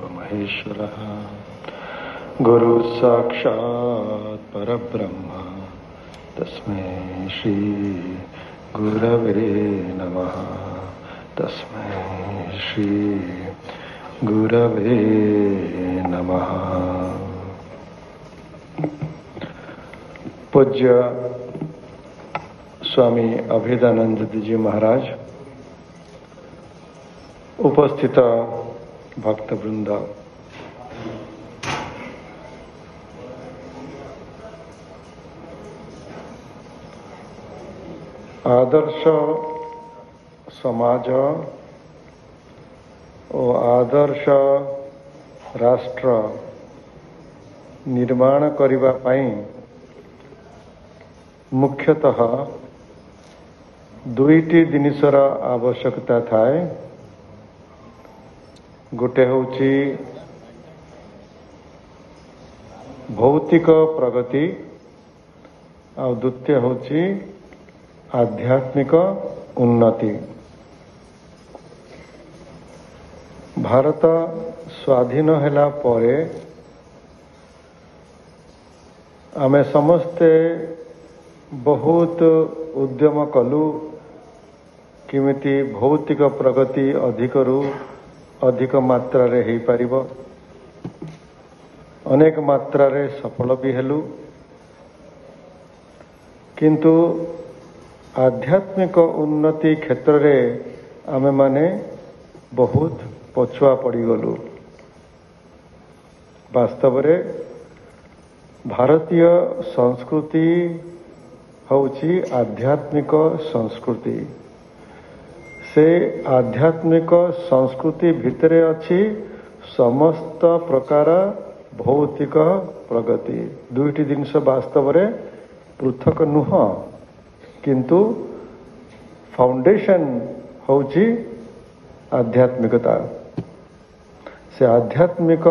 महेश्वरः गुरुः साक्षात् परब्रह्म तस्मै श्री गुरवे नमः। तस्मै श्री गुरवे नमः। पूज्य स्वामी अभेदानंद जी महाराज, उपस्थित भक्तवृंद, आदर्श समाज और आदर्श राष्ट्र निर्माण करिबा पाई मुख्यतः दुईटी जिनिसर आवश्यकता थाए। गोटे होची भौतिक प्रगति और द्वितीय होची आध्यात्मिक उन्नति। भारत स्वाधीन हैला परे आमे समस्ते बहुत उद्यम कलु किमिति भौतिक प्रगति अधिक मात्रा रे ही पारिबो। अनेक मात्रा रे सफल भी हेलु, किंतु आध्यात्मिक उन्नति क्षेत्र रे आमे माने बहुत पछुआ पड़ी गलु। वास्तव रे भारतीय संस्कृति होची आध्यात्मिक संस्कृति। से आध्यात्मिक संस्कृति भितरे अच्छी समस्त प्रकार भौतिक प्रगति। दुईटी जिनिस वास्तव रे पृथक नुह, किंतु फाउंडेशन होची आध्यात्मिकता। से आध्यात्मिक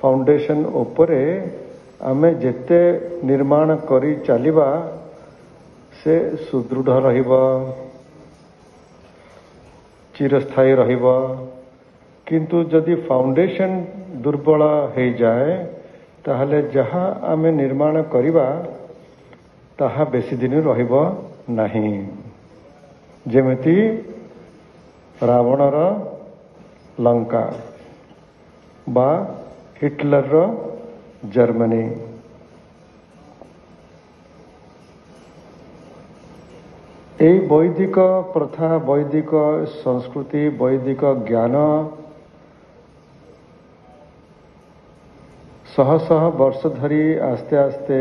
फाउंडेशन उपरे आमे जेते निर्माण करी चलिबा से सुदृढ़ रहिबा, चिरस्थायी रहिबा। किंतु जदि फाउंडेशन दुर्बल हो जाए ताहले जहाँ आमे निर्माण करिबा ताहा बेसी दिन रहिबा नहीं। जेमिति रावणर लंका बा हिटलर जर्मनी। এই বৈদিক प्रथा, वैदिक संस्कृति, वैदिक ज्ञान शह शह वर्ष धरी आस्ते आस्ते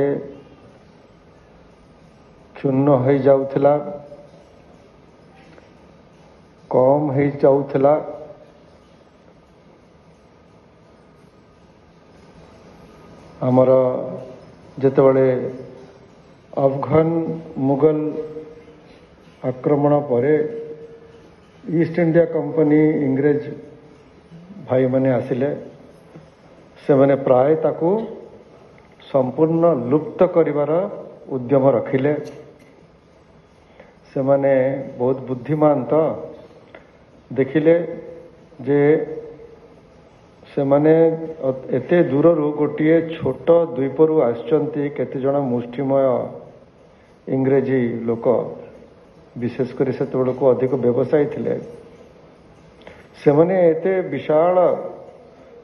क्षुण्ण हो जाउथिला, कम हो जाउथिला। आमर जेतेबेले अफगान मुगल आक्रमण परे ईस्ट इंडिया कंपनी इंग्रेज भाई माने आसिले, से माने प्राय ताकू संपूर्ण लुप्त करिवार उद्यम रखिले। से माने बहुत बुद्धिमान तो देखिले जे से माने एते दूररू गोटे छोट द्वीपरू आसचंती केते जण मुष्टिमय इंग्रेजी लोक, विशेषकर से को अधिक व्यवसायी थिले। से माने एते विशाल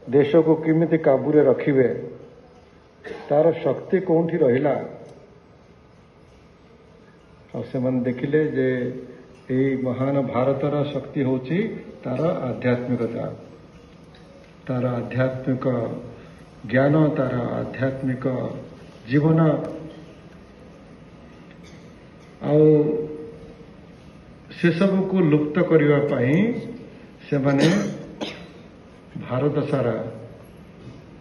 देश को किमिति काबूरे रखिबे तार शक्ति कोठी रहिला। और से माने देखिले जे ए महान भारतर शक्ति होची तार आध्यात्मिकता, तार आध्यात्मिक ज्ञान, तार आध्यात्मिक जीवन। आउ से सब को लुप्त करिवा पाई से माने भारत सारा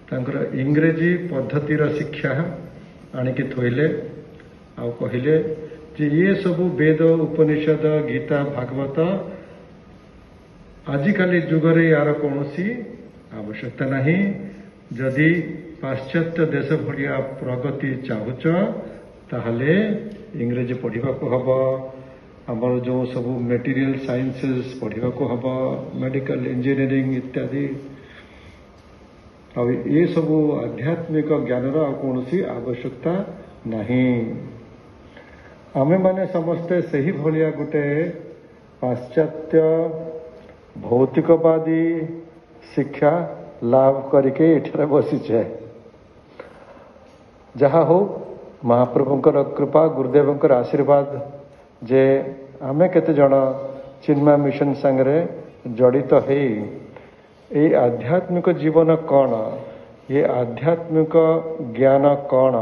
तांकर इंग्रेजी पद्धतिर शिक्षा आनिकी थोइले। आउ कहिले जे ये सब वेद, उपनिषद, गीता, भागवत आजिकाली जुगरे यार कौनसी आवश्यकता नहीं। जदि पाश्चात्य देश भलिया प्रगति चाहुच ताहले इंग्रेजी पढ़ा को हम, आमर जो सब मेटेरियल साइंसेस पढ़ा को हम, मेडिकल इंजीनियरिंग इत्यादि ଆଉ ଏ ସବୁ ଆଧ୍ୟାତ୍ମିକ ଜ୍ଞାନର ଆଉ କୌଣସି ଆବଶ୍ୟକତା ନାହିଁ। ଆମେମାନେ ସମସ୍ତେ ସେହି ଭଳିଆ ଗୋଟେ ପାଶ୍ଚାତ୍ୟ ଭୌତିକବାଦୀ ଶିକ୍ଷା ଲାଭ କରିକି ଏଠାରେ ବସିଛେ। ଯାହା ହଉ ମହାପ୍ରଭୁଙ୍କର କୃପା, ଗୁରୁଦେବଙ୍କର ଆଶୀର୍ବାଦ ଯେ ଆମେ କେତେଜଣ ଚିନ୍ମୟ ମିଶନ ସାଙ୍ଗରେ ଜଡ଼ିତ ହେଇ ଏଇ ଆଧ୍ୟାତ୍ମିକ ଜୀବନ କ'ଣ, ଏ ଆଧ୍ୟାତ୍ମିକ ଜ୍ଞାନ କ'ଣ,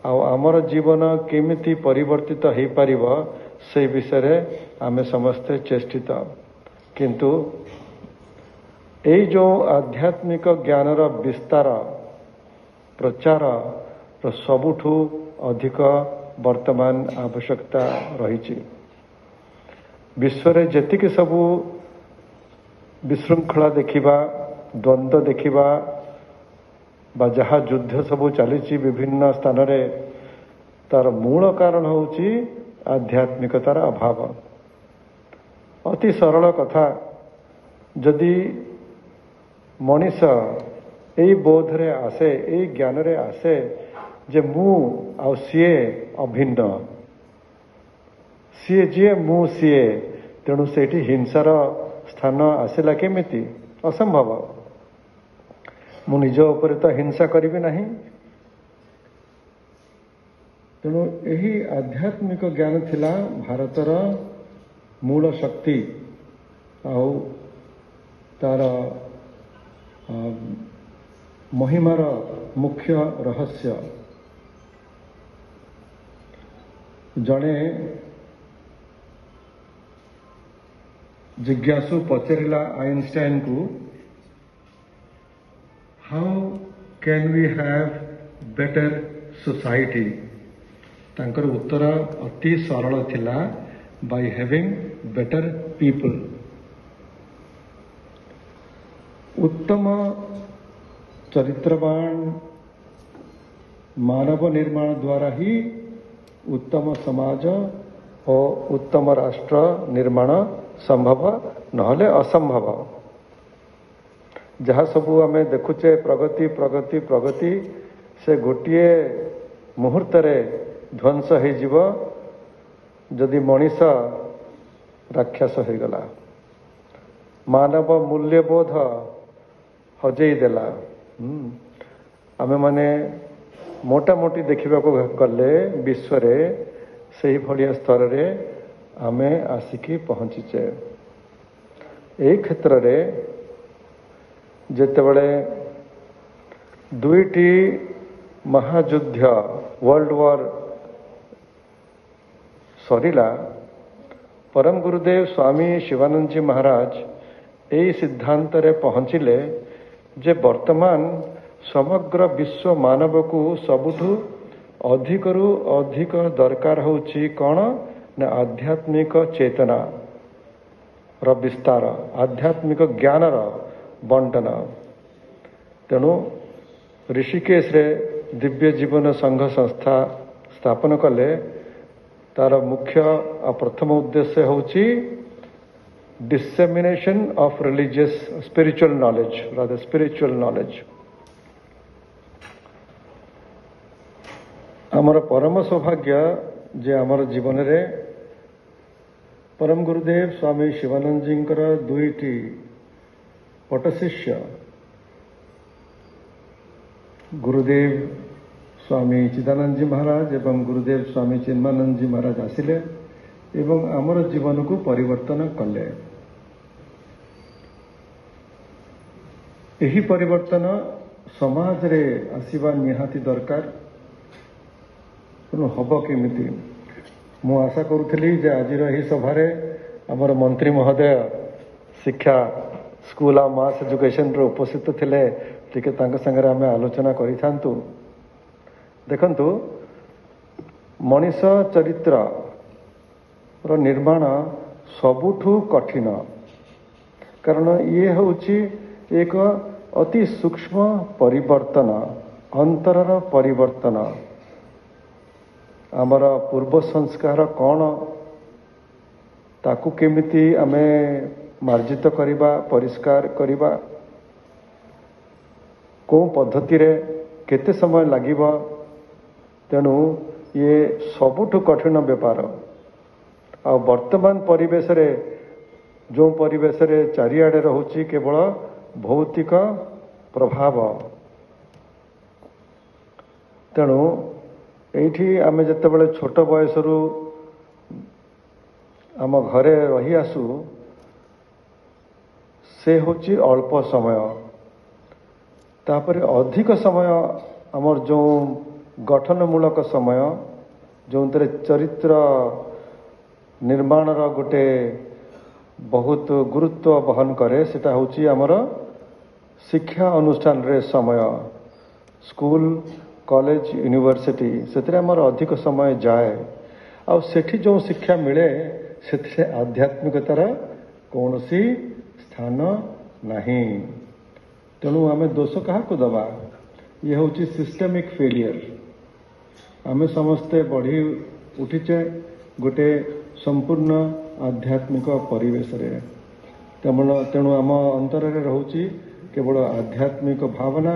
ଆଉ ଆମର ଜୀବନ କେମିତି ପରିବର୍ତ୍ତିତ ହେଇପାରିବ ସେଇ ବିଷୟରେ ଆମେ ସମସ୍ତେ ଚେଷ୍ଟିତ। କିନ୍ତୁ ଏଇ ଯେଉଁ ଆଧ୍ୟାତ୍ମିକ ଜ୍ଞାନର ବିସ୍ତାର ପ୍ରଚାର ସବୁଠୁ ଅଧିକ ବର୍ତ୍ତମାନ ଆବଶ୍ୟକତା ରହିଛି। ବିଶ୍ୱରେ ଯେତିକି ସବୁ ବିଶୃଙ୍ଖଳା ଦେଖିବା, ଦ୍ୱନ୍ଦ୍ୱ ଦେଖିବା ବା ଯାହା ଯୁଦ୍ଧ ସବୁ ଚାଲିଛି ବିଭିନ୍ନ ସ୍ଥାନରେ, ତାର ମୂଳ କାରଣ ହେଉଛି ଆଧ୍ୟାତ୍ମିକତାର ଅଭାବ। ଅତି ସରଳ କଥା, ଯଦି ମଣିଷ ଏଇ ବୋଧରେ ଆସେ, ଏଇ ଜ୍ଞାନରେ ଆସେ ଯେ ମୁଁ ଆଉ ସିଏ ଅଭିନ୍ନ, ସିଏ ଯିଏ ମୁଁ ସିଏ, ତେଣୁ ସେଇଠି ହିଂସାର ସ୍ଥାନ ଆସିଲା କେମିତି? ଅସମ୍ଭବ। ମୁଁ ନିଜ ଉପରେ ତ ହିଂସା କରିବି ନାହିଁ। ତେଣୁ ଏହି ଆଧ୍ୟାତ୍ମିକ ଜ୍ଞାନ ଥିଲା ଭାରତର ମୂଳ ଶକ୍ତି ଆଉ ତାର ମହିମାର ମୁଖ୍ୟ ରହସ୍ୟ। ଜଣେ ଜିଜ୍ଞାସୁ ପଚାରିଲା ଆଇନଷ୍ଟାଇନକୁ, how can we have better society? ତାଙ୍କର ଉତ୍ତର ଅତି ସରଳ ଥିଲା, ବାଇ ହ୍ୟାଭିଂ ବେଟର ପିପଲ। ଉତ୍ତମ ଚରିତ୍ରବାନ ମାନବ ନିର୍ମାଣ ଦ୍ୱାରା ହିଁ ଉତ୍ତମ ସମାଜ ଓ ଉତ୍ତମ ରାଷ୍ଟ୍ର ନିର୍ମାଣ ସମ୍ଭବ, ନହେଲେ ଅସମ୍ଭବ। ଯାହା ସବୁ ଆମେ ଦେଖୁଛେ ପ୍ରଗତି ପ୍ରଗତି ପ୍ରଗତି, ସେ ଗୋଟିଏ ମୁହୂର୍ତ୍ତରେ ଧ୍ୱଂସ ହେଇଯିବ ଯଦି ମଣିଷ ରାକ୍ଷସ ହେଇଗଲା, ମାନବ ମୂଲ୍ୟବୋଧ ହଜେଇ ଦେଲା। ଆମେମାନେ ମୋଟାମୋଟି ଦେଖିବାକୁ ଗଲେ ବିଶ୍ୱରେ ସେହିଭଳିଆ ସ୍ତରରେ ଆମେ ଆସିକି ପହଞ୍ଚିଛେ। ଏହି କ୍ଷେତ୍ରରେ ଯେତେବେଳେ ଦୁଇଟି ମହାଯୁଦ୍ଧ ୱାର୍ଲଡ ୱାର ସରିଲା, ପରମ ଗୁରୁଦେବ ସ୍ୱାମୀ ଶିବାନନ୍ଦଜୀ ମହାରାଜ ଏହି ସିଦ୍ଧାନ୍ତରେ ପହଞ୍ଚିଲେ ଯେ ବର୍ତ୍ତମାନ ସମଗ୍ର ବିଶ୍ୱ ମାନବକୁ ସବୁଠୁ ଅଧିକରୁ ଅଧିକ ଦରକାର ହେଉଛି କ'ଣ ନା ଆଧ୍ୟାତ୍ମିକ ଚେତନାର ବିସ୍ତାର, ଆଧ୍ୟାତ୍ମିକ ଜ୍ଞାନର ବଣ୍ଟନ। ତେଣୁ ଋଷିକେଶରେ ଦିବ୍ୟ ଜୀବନ ସଂଘ ସଂସ୍ଥା ସ୍ଥାପନ କଲେ। ତାର ମୁଖ୍ୟ ଆଉ ପ୍ରଥମ ଉଦ୍ଦେଶ୍ୟ ହେଉଛି dissemination of religious spiritual knowledge, rather spiritual knowledge. ଆମର ପରମ ସୌଭାଗ୍ୟ ଯେ ଆମର ଜୀବନରେ ପରମ ଗୁରୁଦେବ ସ୍ୱାମୀ ଶିବାନନ୍ଦଜୀଙ୍କର ଦୁଇଟି ପଟଶିଷ୍ୟ ଗୁରୁଦେବ ସ୍ୱାମୀ ଚିଦାନନ୍ଦଜୀ ମହାରାଜ ଏବଂ ଗୁରୁଦେବ ସ୍ୱାମୀ ଚିନ୍ମୟାନନ୍ଦଜୀ ମହାରାଜ ଆସିଲେ ଏବଂ ଆମର ଜୀବନକୁ ପରିବର୍ତ୍ତନ କଲେ। ଏହି ପରିବର୍ତ୍ତନ ସମାଜରେ ଆସିବା ନିହାତି ଦରକାର। ତେଣୁ ହେବ କେମିତି? ମୁଁ ଆଶା କରୁଥିଲି ଯେ ଆଜିର ଏହି ସଭାରେ ଆମର ମନ୍ତ୍ରୀ ମହୋଦୟ ଶିକ୍ଷା, ସ୍କୁଲ ଆଉ ମାସ୍ ଏଜୁକେସନରେ ଉପସ୍ଥିତ ଥିଲେ, ଟିକେ ତାଙ୍କ ସାଙ୍ଗରେ ଆମେ ଆଲୋଚନା କରିଥାନ୍ତୁ। ଦେଖନ୍ତୁ, ମଣିଷ ଚରିତ୍ରର ନିର୍ମାଣ ସବୁଠୁ କଠିନ, କାରଣ ଇଏ ହେଉଛି ଏକ ଅତି ସୂକ୍ଷ୍ମ ପରିବର୍ତ୍ତନ, ଅନ୍ତରର ପରିବର୍ତ୍ତନ। ଆମର ପୂର୍ବ ସଂସ୍କାର କ'ଣ, ତାକୁ କେମିତି ଆମେ ମାର୍ଜିତ କରିବା, ପରିଷ୍କାର କରିବା, କେଉଁ ପଦ୍ଧତିରେ କେତେ ସମୟ ଲାଗିବ। ତେଣୁ ଇଏ ସବୁଠୁ କଠିନ ବେପାର। ଆଉ ବର୍ତ୍ତମାନ ପରିବେଶରେ ଯେଉଁ ପରିବେଶରେ ଚାରିଆଡ଼େ ରହୁଛି କେବଳ ଭୌତିକ ପ୍ରଭାବ। ତେଣୁ ଏଇଠି ଆମେ ଯେତେବେଳେ ଛୋଟ ବୟସରୁ ଆମ ଘରେ ରହି ଆସୁ, ସେ ହେଉଛି ଅଳ୍ପ ସମୟ। ତାପରେ ଅଧିକ ସମୟ ଆମର ଯେଉଁ ଗଠନମୂଳକ ସମୟ, ଯେଉଁଥିରେ ଚରିତ୍ର ନିର୍ମାଣର ଗୋଟେ ବହୁତ ଗୁରୁତ୍ୱ ବହନ କରେ, ସେଟା ହେଉଛି ଆମର ଶିକ୍ଷା ଅନୁଷ୍ଠାନରେ ସମୟ। ସ୍କୁଲ, କଲେଜ, ୟୁନିଭର୍ସିଟି, ସେଥିରେ ଆମର ଅଧିକ ସମୟ ଯାଏ। ଆଉ ସେଠି ଯେଉଁ ଶିକ୍ଷା ମିଳେ ସେଥିରେ ଆଧ୍ୟାତ୍ମିକତାର କୌଣସି ସ୍ଥାନ ନାହିଁ। ତେଣୁ ଆମେ ଦୋଷ କାହାକୁ ଦେବା? ଇଏ ହେଉଛି ସିଷ୍ଟମିକ୍ ଫେଲିୟର। ଆମେ ସମସ୍ତେ ବଢ଼ି ଉଠିଛେ ଗୋଟେ ସମ୍ପୂର୍ଣ୍ଣ ଆଧ୍ୟାତ୍ମିକ ପରିବେଶରେ। ତେଣୁ ଆମ ଅନ୍ତରରେ ରହୁଛି କେବଳ ଆଧ୍ୟାତ୍ମିକ ଭାବନା,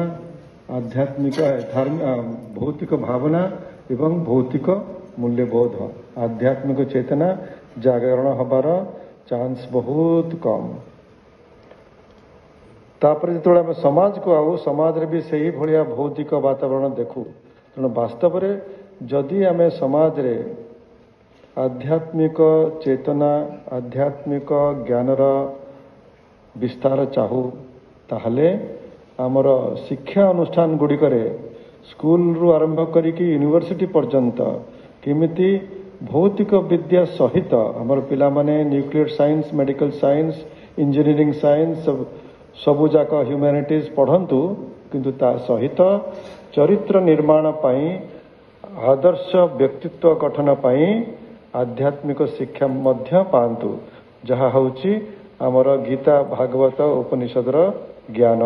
ଭୌତିକ ଭାବନା ଏବଂ ଭୌତିକ ମୂଲ୍ୟବୋଧ। ଆଧ୍ୟାତ୍ମିକ ଚେତନା ଜାଗରଣ ହେବାର ଚାନ୍ସ ବହୁତ କମ୍। ତାପରେ ଯେତେବେଳେ ଆମେ ସମାଜକୁ ଆଉ, ସମାଜରେ ବି ସେହି ଭଳିଆ ଭୌତିକ ବାତାବରଣ ଦେଖୁ। ତେଣୁ ବାସ୍ତବରେ ଯଦି ଆମେ ସମାଜରେ ଆଧ୍ୟାତ୍ମିକ ଚେତନା, ଆଧ୍ୟାତ୍ମିକ ଜ୍ଞାନର ବିସ୍ତାର ଚାହୁ, ତାହେଲେ ଆମର ଶିକ୍ଷା ଅନୁଷ୍ଠାନ ଗୁଡ଼ିକରେ ସ୍କୁଲରୁ ଆରମ୍ଭ କରିକି ୟୁନିଭର୍ସିଟି ପର୍ଯ୍ୟନ୍ତ କେମିତି ଭୌତିକ ବିଦ୍ୟା ସହିତ ଆମର ପିଲାମାନେ nuclear science, medical science, engineering science, ସବୁଯାକ ହ୍ୟୁମାନିଟିଜ୍ ପଢ଼ନ୍ତୁ, କିନ୍ତୁ ତା ସହିତ ଚରିତ୍ର ନିର୍ମାଣ ପାଇଁ, ଆଦର୍ଶ ବ୍ୟକ୍ତିତ୍ୱ ଗଠନ ପାଇଁ ଆଧ୍ୟାତ୍ମିକ ଶିକ୍ଷା ମଧ୍ୟ ପାଆନ୍ତୁ, ଯାହା ହେଉଛି ଆମର ଗୀତା, ଭାଗବତ, ଉପନିଷଦର ଜ୍ଞାନ।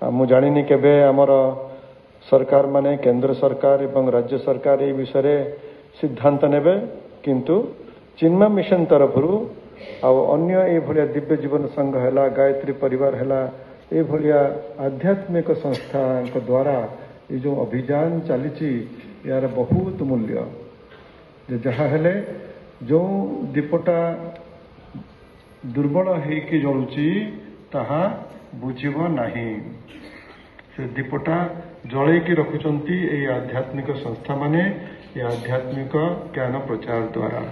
ମୁଁ ଜାଣିନି କେବେ ଆମର ସରକାରମାନେ, କେନ୍ଦ୍ର ସରକାର ଏବଂ ରାଜ୍ୟ ସରକାର ଏହି ବିଷୟରେ ସିଦ୍ଧାନ୍ତ ନେବେ, କିନ୍ତୁ ଚିନ୍ମୟ ମିଶନ ତରଫରୁ ଆଉ ଅନ୍ୟ ଏଇଭଳିଆ ଦିବ୍ୟ ଜୀବନ ସଂଘ ହେଲା, ଗାୟତ୍ରୀ ପରିବାର ହେଲା, ଏଇଭଳିଆ ଆଧ୍ୟାତ୍ମିକ ସଂସ୍ଥାଙ୍କ ଦ୍ୱାରା ଏ ଯେଉଁ ଅଭିଯାନ ଚାଲିଛି, ଏହାର ବହୁତ ମୂଲ୍ୟ। ଯାହା ହେଲେ ଯେଉଁ ଦୀପଟା ଦୁର୍ବଳ ହେଇକି ଜଳୁଛି ତାହା ବୁଝିବ ନାହିଁ। ସେ ଦୀପଟା ଜଳେଇକି ରଖୁଛନ୍ତି ଏହି ଆଧ୍ୟାତ୍ମିକ ସଂସ୍ଥାମାନେ, ଏ ଆଧ୍ୟାତ୍ମିକ ଜ୍ଞାନ ପ୍ରଚାର ଦ୍ୱାରା।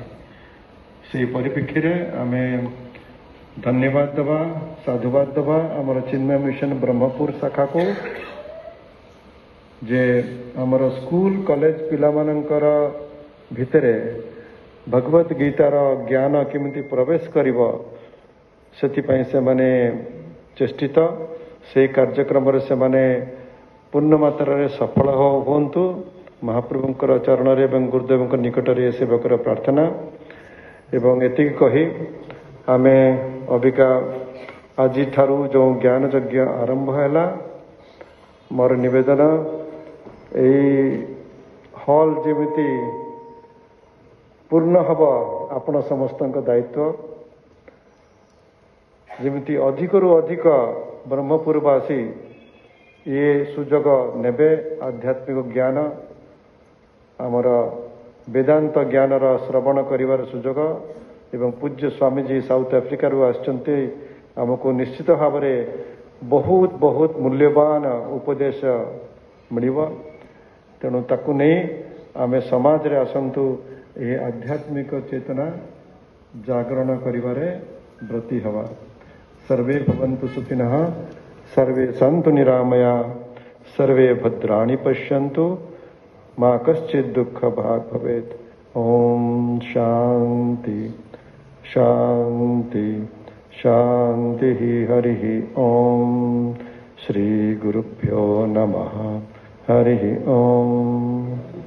ସେହି ପରିପ୍ରେକ୍ଷୀରେ ଆମେ ଧନ୍ୟବାଦ ଦେବା, ସାଧୁବାଦ ଦେବା ଆମର ଚିନ୍ମୟ ମିଶନ ବ୍ରହ୍ମପୁର ଶାଖାକୁ, ଯେ ଆମର ସ୍କୁଲ କଲେଜ ପିଲାମାନଙ୍କର ଭିତରେ ଭଗବତ ଗୀତାର ଜ୍ଞାନ କେମିତି ପ୍ରବେଶ କରିବ, ସେଥିପାଇଁ ସେମାନେ ଚେଷ୍ଟିତ। ସେହି କାର୍ଯ୍ୟକ୍ରମରେ ସେମାନେ ପୂର୍ଣ୍ଣ ମାତ୍ରାରେ ସଫଳ ହୁଅନ୍ତୁ। ମହାପ୍ରଭୁଙ୍କର ଚରଣରେ ଏବଂ ଗୁରୁଦେବଙ୍କ ନିକଟରେ ଏ ସେବକର ପ୍ରାର୍ଥନା। ଏବଂ ଏତିକି କହି ଆମେ ଅବିକା ଆଜିଠାରୁ ଯେଉଁ ଜ୍ଞାନ ଯଜ୍ଞ ଆରମ୍ଭ ହେଲା, ମୋର ନିବେଦନ, ଏହି ହଲ୍ ଯେମିତି ପୂର୍ଣ୍ଣ ହେବ ଆପଣ ସମସ୍ତଙ୍କ ଦାୟିତ୍ୱ। ଯେମିତି ଅଧିକରୁ ଅଧିକ ବ୍ରହ୍ମପୁରବାସୀ ଏ ସୁଯୋଗ ନେବେ, ଆଧ୍ୟାତ୍ମିକ ଜ୍ଞାନ, ଆମର ବେଦାନ୍ତ ଜ୍ଞାନର ଶ୍ରବଣ କରିବାର ସୁଯୋଗ। ଏବଂ ପୂଜ୍ୟ ସ୍ୱାମୀଜୀ ସାଉଥ ଆଫ୍ରିକାରୁ ଆସିଛନ୍ତି, ଆମକୁ ନିଶ୍ଚିତ ଭାବରେ ବହୁତ ବହୁତ ମୂଲ୍ୟବାନ ଉପଦେଶ ମିଳିବ। ତେଣୁ ତାକୁ ନେଇ ଆମେ ସମାଜରେ ଆସନ୍ତୁ ଏହି ଆଧ୍ୟାତ୍ମିକ ଚେତନା ଜାଗରଣ କରିବାରେ ବ୍ରତୀ ହେବା। सर्वे भवन्तु सुखिनः, सर्वे सन्तु निरामया, सर्वे भद्राणि पश्यन्तु, मा कश्चित् दुःखभाग् भवेत्। ओम शांति शांति शांति। हरिः ओम। श्री गुरुभ्यो नमः। हरिः ओम।